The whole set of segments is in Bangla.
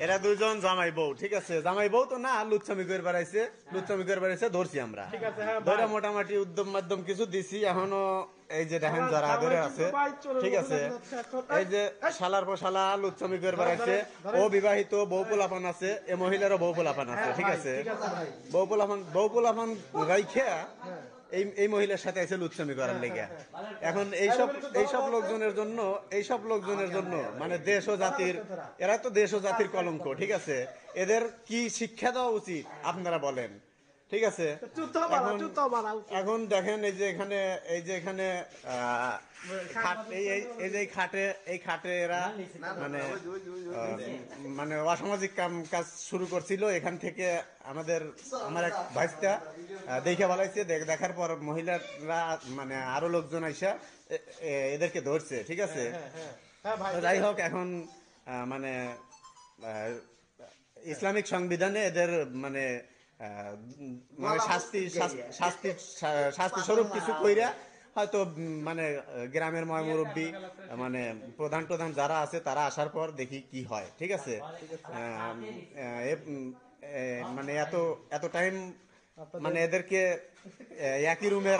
এরা দুজন জামাই বউ, ঠিক আছে? জামাই বউ তো না, লুচ্ছামি করে বেড়াইছে, ধরছি আমরা। ধরে মোটামুটি উদ্যম মাধ্যম কিছু দিছি, এখনো এই যে দেখেন যারা ধরে আছে, ঠিক আছে? এই যে শালার পর শালা লুচ্ছামি করে বেড়াইছে। ও বিবাহিত, বউ পোলাপান আছে, এ মহিলারও বউ পোলাপান আছে, ঠিক আছে? বউ পোলাপান রাইখা এই মহিলার সাথে এসে লুচ্ছামি করার লেগে। এখন এইসব লোকজনের জন্য মানে দেশ ও জাতির, এরা তো দেশ ও জাতির কলঙ্ক, ঠিক আছে? এদের কি শিক্ষা দেওয়া উচিত আপনারা বলেন, ঠিক আছে? এখন দেখেন এই যে এখানে এই খাটে এরা মানে অসামাজিক কাজ শুরু করছিল। এখান থেকে আমার এক ভাইস্তা দেখে বলাইছে, দেখার পর মহিলারা মানে আরো লোকজন আইসা এদেরকে ধরছে, ঠিক আছে? যাই হোক, এখন মানে ইসলামিক সংবিধানে এদের মানে শাস্তি স্বরূপ কিছু কইরা হয়তো মানে গ্রামের মুরব্বী মানে প্রধান যারা আছে তারা আসার পর দেখি কি হয়, ঠিক আছে? মানে এত টাইম মানে এদেরকে একই রুমে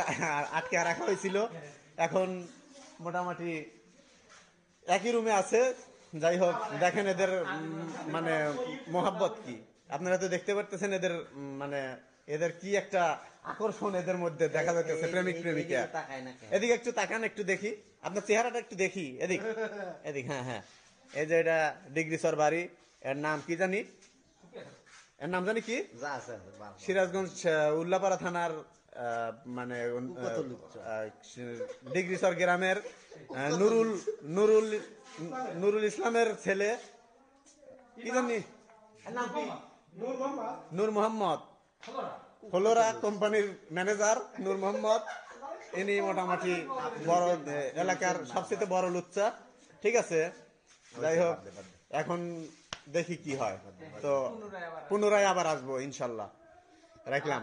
আটকে রাখা হয়েছিল। এখন মোটামুটি একই রুমে আছে। যাই হোক, দেখেন এদের মানে মোহাব্বত কি, আপনারা তো দেখতে পারতেছেন। এদের মানে এদের কি একটা আকর্ষণ এদের মধ্যে দেখা যাচ্ছে, প্রেমিক প্রেমিকা। এদিকে একটু তাকান, একটু দেখি আপনার চেহারাটা, একটু দেখি এদিক। হ্যাঁ, এই যে এটা ডিগ্রিসর বাড়ি। এর নাম কি জানি, কি সিরাজগঞ্জ উল্লাপাড়া থানার মানে ডিগ্রিসর গ্রামের নুরুল ইসলামের ছেলে, কি জানি নূর মোহাম্মদ, ফলোরা কোম্পানির ম্যানেজার নূর মোহাম্মদ। ইনি মোটামুটি বড় এলাকার সবচেয়ে বড় লুচ্চা, ঠিক আছে? যাই হোক, এখন দেখি কি হয়। তো পুনরায় আবার আসবো ইনশাল্লাহ। রাখলাম।